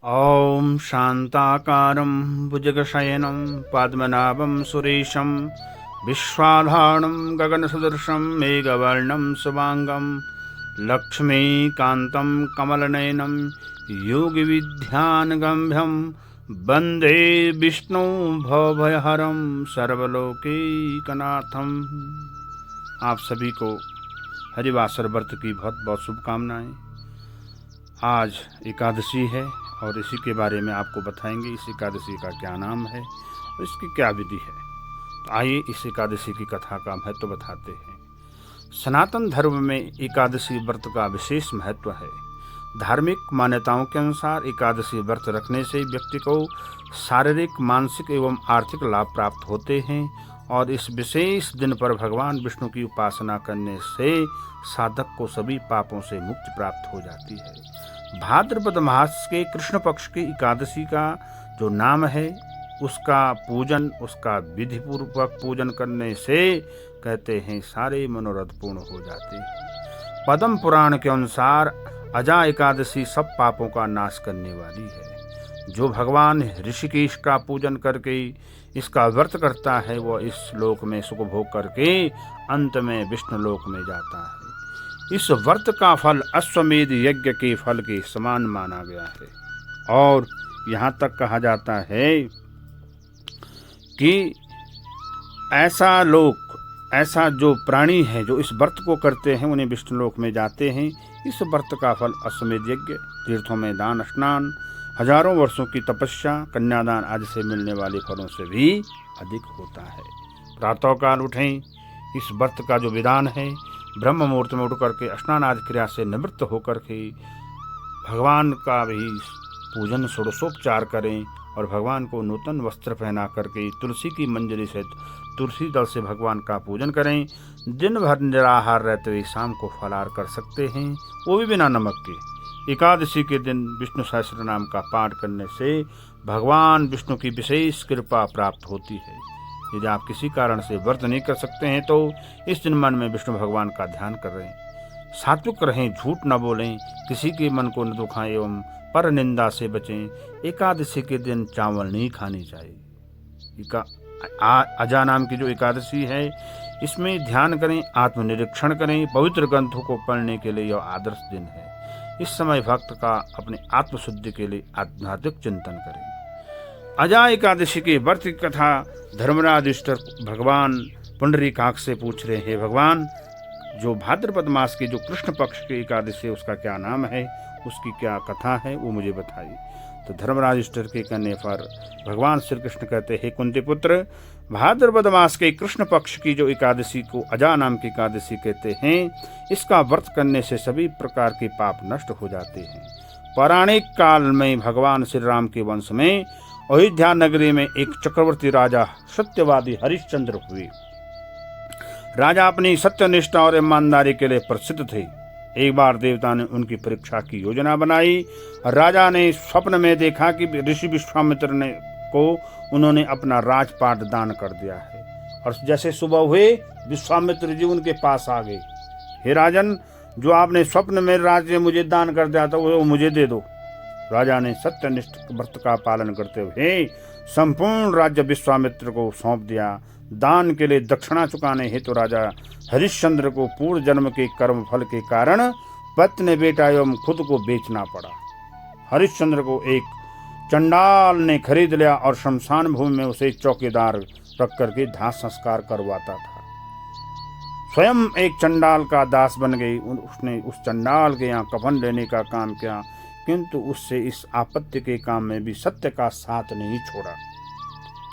ॐ शान्ताकारं भुजगशयनं पद्मनाभं सुरेशं विश्वाधारणं गगनसदृशं मेघवर्णं शुभांगं लक्ष्मीकान्तं कमलनयनं योगिविद्यानगम्यं वन्दे विष्णु भवभयहरं सर्वलोकैकनाथं। आप सभी को हरिवासर व्रत की बहुत बहुत शुभकामनाएं। आज एकादशी है और इसी के बारे में आपको बताएंगे इस एकादशी का क्या नाम है और इसकी क्या विधि है। तो आइए इस एकादशी की कथा का महत्व बताते हैं। सनातन धर्म में एकादशी व्रत का विशेष महत्व है। धार्मिक मान्यताओं के अनुसार एकादशी व्रत रखने से व्यक्ति को शारीरिक, मानसिक एवं आर्थिक लाभ प्राप्त होते हैं और इस विशेष दिन पर भगवान विष्णु की उपासना करने से साधक को सभी पापों से मुक्ति प्राप्त हो जाती है। भाद्रपद मास के कृष्ण पक्ष की एकादशी का जो नाम है उसका पूजन, उसका विधि पूर्वक पूजन करने से कहते हैं सारे मनोरथ पूर्ण हो जाते हैं। पद्म पुराण के अनुसार अजा एकादशी सब पापों का नाश करने वाली है। जो भगवान ऋषिकेश का पूजन करके इसका व्रत करता है वह इस लोक में सुख भोग करके अंत में विष्णु लोक में जाता है। इस व्रत का फल अश्वमेध यज्ञ के फल के समान माना गया है और यहाँ तक कहा जाता है कि ऐसा जो प्राणी है जो इस व्रत को करते हैं उन्हें विष्णु लोक में जाते हैं। इस व्रत का फल अश्वमेध यज्ञ, तीर्थों में दान स्नान, हजारों वर्षों की तपस्या, कन्यादान आदि से मिलने वाले फलों से भी अधिक होता है। प्रातःकाल उठें। इस व्रत का जो विधान है, ब्रह्म मुहूर्त में उठ करके स्नान आदि क्रिया से निवृत्त होकर के भगवान का भी पूजन षोडशोपचार करें और भगवान को नूतन वस्त्र पहना करके तुलसी की मंजरी से तुलसी दल से भगवान का पूजन करें। दिन भर निराहार रहते हुए शाम को फलाहार कर सकते हैं, वो भी बिना नमक के। एकादशी के दिन विष्णु सहस्त्र नाम का पाठ करने से भगवान विष्णु की विशेष कृपा प्राप्त होती है। यदि आप किसी कारण से व्रत नहीं कर सकते हैं तो इस दिन मन में विष्णु भगवान का ध्यान करें, सात्विक रहें, झूठ न बोलें, किसी के मन को न दुखाएं एवं पर निंदा से बचें। एकादशी के दिन चावल नहीं खानी चाहिए। अजा नाम की जो एकादशी है इसमें ध्यान करें, आत्मनिरीक्षण करें। पवित्र ग्रंथों को पढ़ने के लिए यह आदर्श दिन है। इस समय भक्त का अपने आत्मशुद्धि के लिए आध्यात्मिक चिंतन करें। अजा एकादशी की व्रत की कथा धर्मराज युधिष्ठिर भगवान पुंडरीकाक्ष से पूछ रहे हैं, भगवान जो भाद्रपद मास की जो कृष्ण पक्ष की एकादशी है उसका क्या नाम है, उसकी क्या कथा है, वो मुझे बताइए। तो धर्मराज युधिष्ठिर के कहने पर भगवान श्री कृष्ण कहते हैं, कुंती पुत्र, भाद्रपद मास के कृष्ण पक्ष की जो एकादशी को अजा नाम की एकादशी कहते हैं, इसका व्रत करने से सभी प्रकार के पाप नष्ट हो जाते हैं। पौराणिक काल में भगवान श्री राम के वंश में अयोध्या नगरी में एक चक्रवर्ती राजा सत्यवादी हरिश्चंद्र हुए। राजा अपनी सत्यनिष्ठा और ईमानदारी के लिए प्रसिद्ध थे। एक बार देवता ने उनकी परीक्षा की योजना बनाई। राजा ने स्वप्न में देखा कि ऋषि विश्वामित्र को उन्होंने अपना राजपाट दान कर दिया है और जैसे सुबह हुए विश्वामित्र जी उनके पास आ गए। हे राजन, जो आपने स्वप्न में राज्य मुझे दान कर दिया था वो मुझे दे दो। राजा ने सत्यनिष्ठ व्रत का पालन करते हुए संपूर्ण राज्य विश्वामित्र को सौंप दिया। दान के लिए दक्षिणा चुकाने हेतु राजा हरिश्चंद्र को पूर्व जन्म के कर्म फल के कारण पत्नी, बेटा एवं खुद को बेचना पड़ा। हरिश्चंद्र को एक चंडाल ने खरीद लिया और शमशान भूमि में उसे चौकीदार रख करके दाह संस्कार करवाता था। स्वयं एक चंडाल का दास बन गई। उसने उस चंडाल के यहाँ कफन लेने का काम किया, किंतु उससे इस आपत्ति के काम में भी सत्य का साथ नहीं छोड़ा।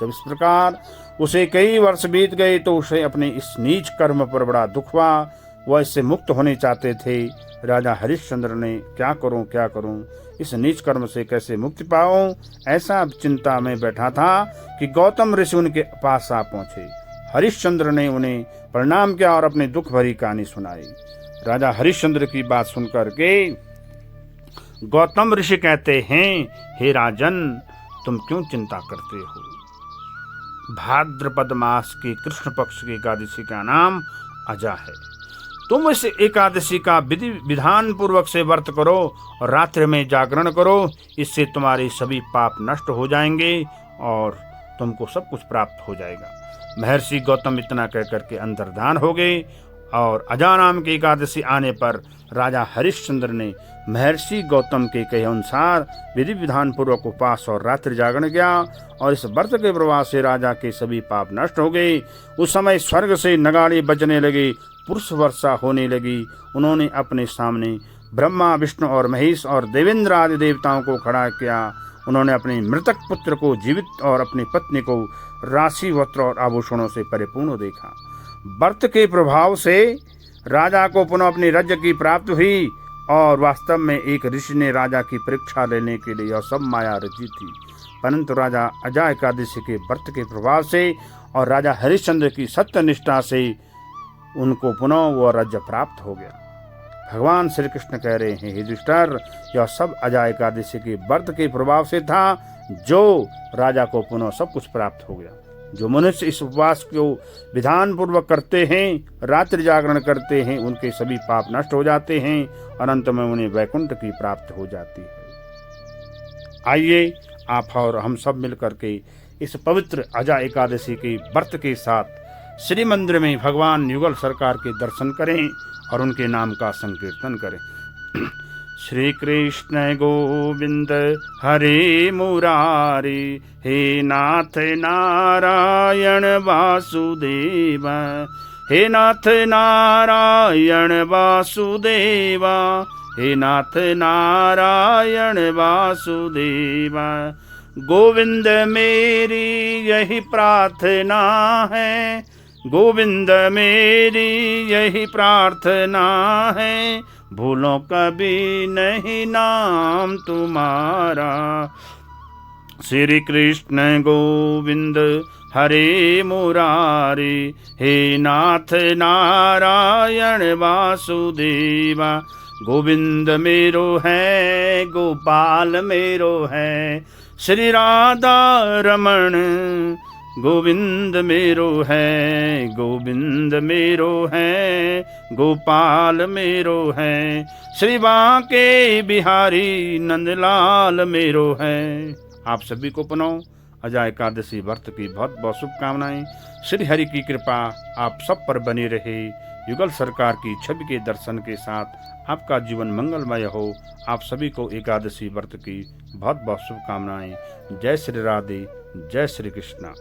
जब इस प्रकार उसे कई वर्ष बीत गए तो उसे अपने इस नीच कर्म पर बड़ा दुख हुआ। वह इससे मुक्त होने चाहते थे। राजा हरिश्चंद्र ने क्या करूं, इस नीच कर्म से कैसे मुक्ति पाऊं, ऐसा चिंता में बैठा था कि गौतम ऋषि उनके पास आ पहुंचे। हरिश्चंद्र ने उन्हें प्रणाम किया और अपनी दुख भरी कहानी सुनाई। राजा हरिश्चंद्र की बात सुनकर के गौतम ऋषि कहते हैं, हे राजन, तुम क्यों चिंता करते हो? भाद्रपद मास के कृष्ण पक्ष की एकादशी का नाम अजा है। तुम इस एकादशी का विधि विधान पूर्वक से व्रत करो और रात्रि में जागरण करो। इससे तुम्हारे सभी पाप नष्ट हो जाएंगे और तुमको सब कुछ प्राप्त हो जाएगा। महर्षि गौतम इतना कह करके अंतर्धान हो गए और अजा नाम की एकादशी आने पर राजा हरिश्चंद्र ने महर्षि गौतम के कहे अनुसार विधि विधान पूर्वक उपवास और रात्रि जागरण किया और इस व्रत के प्रभाव से राजा के सभी पाप नष्ट हो गए। उस समय स्वर्ग से नगाड़े बजने लगे, पुरुष वर्षा होने लगी। उन्होंने अपने सामने ब्रह्मा, विष्णु और महेश और देवेंद्र आदि देवताओं को खड़ा किया। उन्होंने अपने मृतक पुत्र को जीवित और अपनी पत्नी को राशि, वस्त्र और आभूषणों से परिपूर्ण देखा। व्रत के प्रभाव से राजा को पुनः अपनी राज्य की प्राप्ति हुई और वास्तव में एक ऋषि ने राजा की परीक्षा लेने के लिए यह सब माया रची थी। परंतु राजा अजा एकादशी के व्रत के प्रभाव से और राजा हरिश्चंद्र की सत्य निष्ठा से उनको पुनः वह राज्य प्राप्त हो गया। भगवान श्री कृष्ण कह रहे हैं, हे युधिष्ठिर, यह सब अजा एकादशी के व्रत के प्रभाव से था जो राजा को पुनः सब कुछ प्राप्त हो गया। जो मनुष्य इस उपवास को विधान पूर्वक करते हैं, रात्रि जागरण करते हैं, उनके सभी पाप नष्ट हो जाते हैं और अंत में उन्हें वैकुंठ की प्राप्ति हो जाती है। आइए आप और हम सब मिलकर के इस पवित्र अजा एकादशी के व्रत के साथ श्री मंदिर में भगवान युगल सरकार के दर्शन करें और उनके नाम का संकीर्तन करें। श्री कृष्ण गोविंद हरे मुरारी, हे नाथ नारायण वासुदेव, हे नाथ नारायण वासुदेव, हे नाथ नारायण वासुदेव। गोविंद मेरी यही प्रार्थना है, गोविंद मेरी यही प्रार्थना है, भूलो कभी नहीं नाम तुम्हारा। श्री कृष्ण गोविंद हरे मुरारी, हे नाथ नारायण वासुदेवा। गोविंद मेरो है, गोपाल मेरो है, श्री राधा रमण गोविंद मेरो है, गोविंद मेरो है, गोपाल मेरो है, श्री बांके बिहारी नंदलाल मेरो है। आप सभी को पुनः अजा एकादशी व्रत की बहुत बहुत शुभकामनाएं। श्री हरि की कृपा आप सब पर बनी रहे। युगल सरकार की छवि के दर्शन के साथ आपका जीवन मंगलमय हो। आप सभी को एकादशी व्रत की बहुत बहुत शुभकामनाएं। जय श्री राधे, जय श्री कृष्णा।